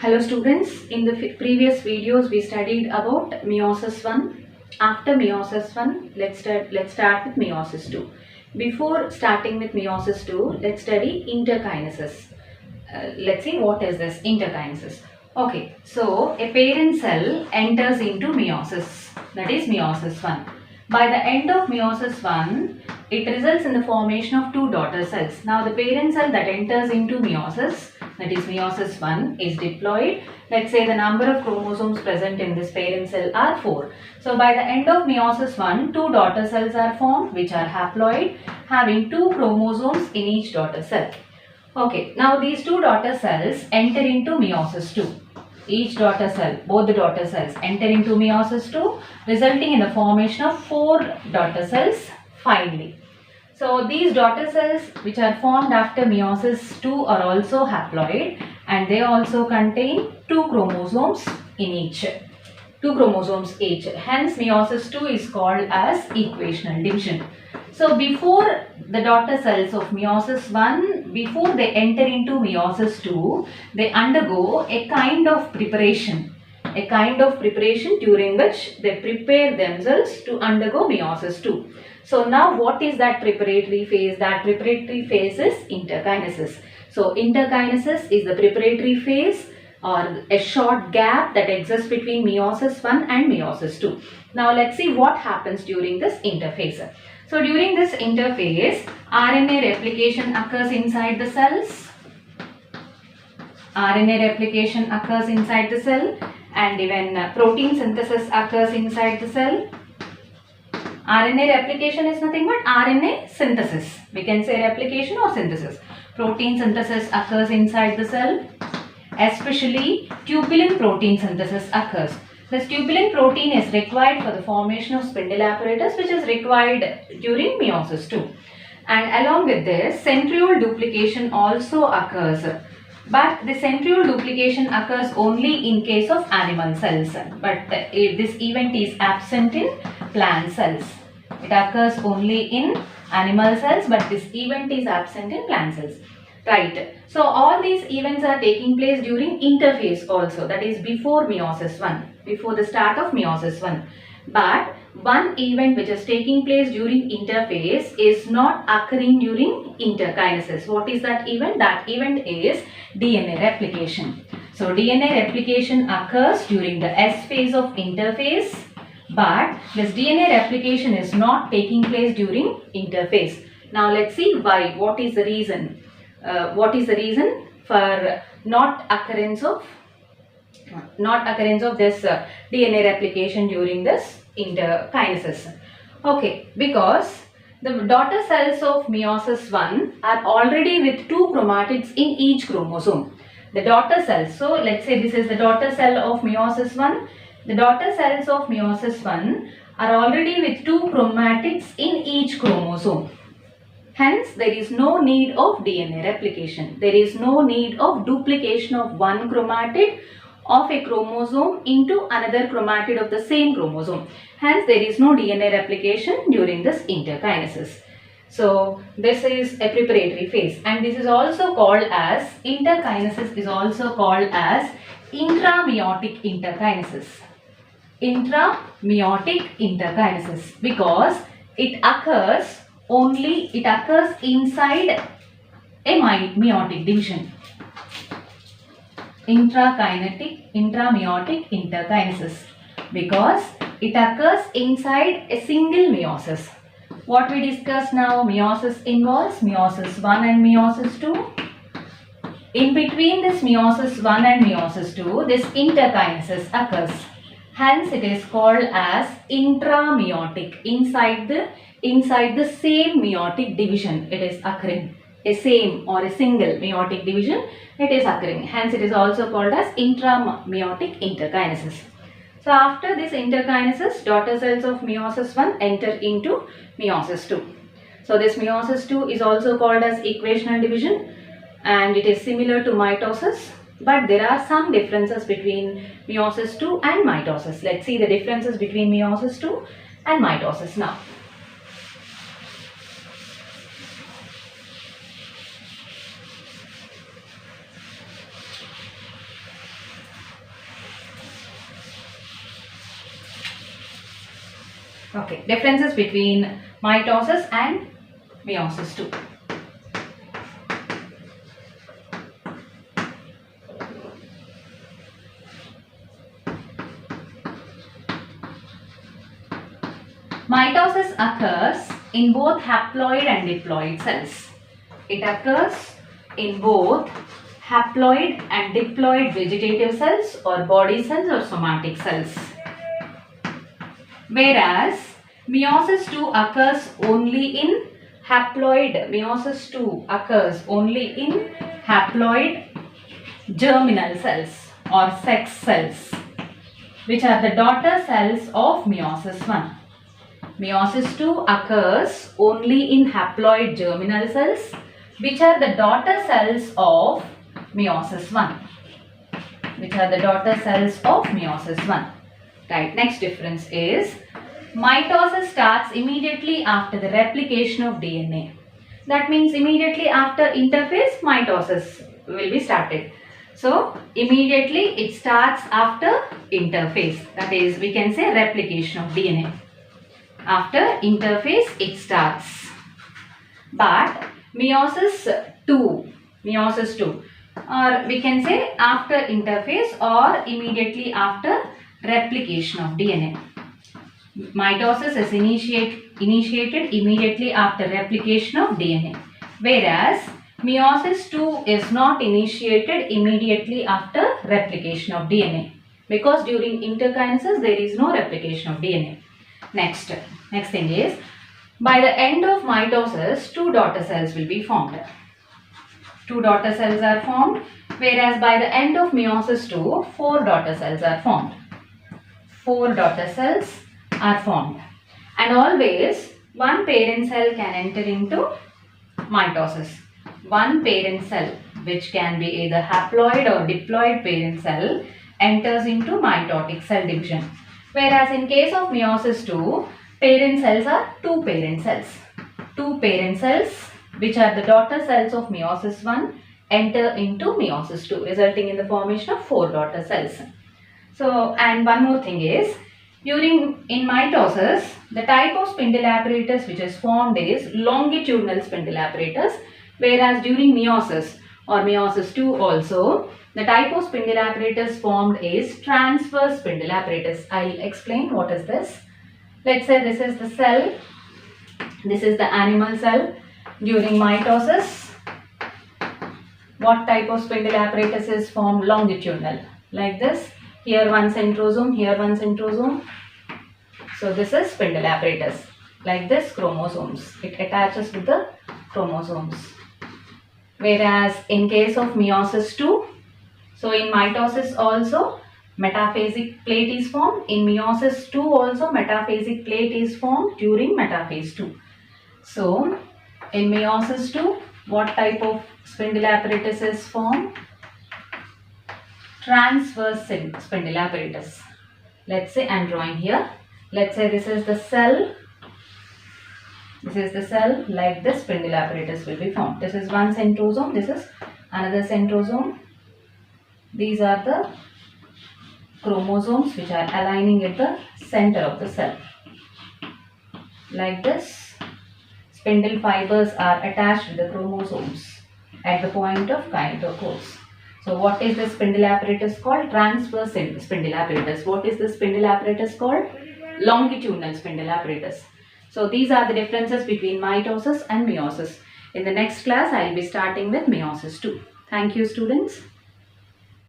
Hello students, in the previous videos we studied about meiosis 1. After meiosis 1, let's start with meiosis 2. Before starting with meiosis 2, let's study interkinesis. Let's see what is this interkinesis. Okay, so a parent cell enters into meiosis, that is meiosis 1. By the end of meiosis 1, it results in the formation of two daughter cells. Now the parent cell that enters into meiosis, that is meiosis 1, is diploid. Let's say the number of chromosomes present in this parent cell are 4. So by the end of meiosis 1, two daughter cells are formed which are haploid, having 2 chromosomes in each daughter cell. Okay, now these two daughter cells enter into meiosis 2. Each daughter cell, both the daughter cells enter into meiosis 2, resulting in the formation of 4 daughter cells finally. So these daughter cells which are formed after meiosis 2 are also haploid and they also contain 2 chromosomes in each. 2 chromosomes each. Hence meiosis 2 is called as equational division. So before the daughter cells of meiosis 1, before they enter into meiosis 2, they undergo a kind of preparation during which they prepare themselves to undergo meiosis 2. So now what is that preparatory phase? That preparatory phase is interkinesis. So interkinesis is the preparatory phase or a short gap that exists between meiosis 1 and meiosis 2. Now let's see what happens during this interphase. So during this interphase, RNA replication occurs inside the cells. RNA replication occurs inside the cell and even protein synthesis occurs inside the cell. RNA replication is nothing but RNA synthesis. We can say replication or synthesis. Protein synthesis occurs inside the cell. Especially tubulin protein synthesis occurs. This tubulin protein is required for the formation of spindle apparatus, which is required during meiosis 2. And along with this, centriole duplication also occurs. But the centriole duplication occurs only in case of animal cells. But this event is absent in plant cells. It occurs only in animal cells, but this event is absent in plant cells. Right. So all these events are taking place during interphase also, that is before meiosis 1, before the start of meiosis 1. But one event which is taking place during interphase is not occurring during interkinesis. What is that event? That event is DNA replication. So DNA replication occurs during the S phase of interphase, but this DNA replication is not taking place during interphase. Now let's see why. What is the reason? What is the reason for not occurrence of this DNA replication during this interkinesis? Okay, because the daughter cells of meiosis 1 are already with 2 chromatids in each chromosome. The daughter cells, so let's say this is the daughter cell of meiosis 1. The daughter cells of meiosis 1 are already with 2 chromatids in each chromosome. Hence, there is no need of DNA replication. There is no need of duplication of one chromatid of a chromosome into another chromatid of the same chromosome. Hence, there is no DNA replication during this interkinesis. So, this is a preparatory phase, and this is also called as, interkinesis is also called as intrameiotic interkinesis. Intrameiotic interkinesis, because it occurs inside a meiotic division. Intrameiotic interkinesis, because it occurs inside a single meiosis. What we discussed now, meiosis involves meiosis 1 and meiosis 2. In between this meiosis 1 and meiosis 2, this interkinesis occurs. Hence, it is called as intrameiotic. Inside the same meiotic division, it is occurring. A same or a single meiotic division, it is occurring. Hence, it is also called as intrameiotic interkinesis. So, after this interkinesis, daughter cells of meiosis 1 enter into meiosis 2. So, this meiosis 2 is also called as equational division and it is similar to mitosis. But there are some differences between meiosis 2 and mitosis. Let's see the differences between meiosis 2 and mitosis now. Okay, differences between mitosis and meiosis II. Mitosis occurs in both haploid and diploid cells. It occurs in both haploid and diploid vegetative cells or body cells or somatic cells. Whereas meiosis II occurs only in haploid. Meiosis II occurs only in haploid germinal cells or sex cells, which are the daughter cells of meiosis I. Meiosis II occurs only in haploid germinal cells, which are the daughter cells of meiosis I. Which are the daughter cells of meiosis I. Right. Next difference is mitosis starts immediately after the replication of DNA. That means immediately after interphase, mitosis will be started. So immediately it starts after interphase. That is, we can say replication of DNA. After interphase it starts. But meiosis II, or we can say after interphase or immediately after replication of DNA. Mitosis is initiated immediately after replication of DNA, whereas meiosis II is not initiated immediately after replication of DNA, because during interkinesis there is no replication of DNA. Next thing is, by the end of mitosis, 2 daughter cells will be formed. 2 daughter cells are formed, whereas by the end of meiosis II, 4 daughter cells are formed. 4 daughter cells are formed. And always, one parent cell can enter into mitosis. One parent cell, which can be either haploid or diploid parent cell, enters into mitotic cell division. Whereas in case of meiosis II, parent cells are 2 parent cells. 2 parent cells, which are the daughter cells of meiosis I, enter into meiosis II, resulting in the formation of 4 daughter cells. So, and one more thing is, in mitosis, the type of spindle apparatus which is formed is longitudinal spindle apparatus, whereas during meiosis or meiosis II also, the type of spindle apparatus formed is transverse spindle apparatus. I'll explain what is this. Let's say this is the cell, this is the animal cell. During mitosis, what type of spindle apparatus is formed? Longitudinal, like this. Here one centrosome, here one centrosome. So this is spindle apparatus. Like this, chromosomes. It attaches with the chromosomes. Whereas in case of meiosis II, so in mitosis also metaphasic plate is formed. In meiosis II also metaphasic plate is formed during metaphase II. So in meiosis II, what type of spindle apparatus is formed? Transverse spindle apparatus. Let's say I'm drawing here. Let's say this is the cell. This is the cell. Like this, spindle apparatus will be formed. This is one centrosome. This is another centrosome. These are the chromosomes which are aligning at the center of the cell. Like this, spindle fibers are attached with the chromosomes at the point of kinetochores. So what is the spindle apparatus called? Transverse spindle apparatus. What is the spindle apparatus called? Longitudinal spindle apparatus. So these are the differences between mitosis and meiosis. In the next class, I will be starting with meiosis II. Thank you, students.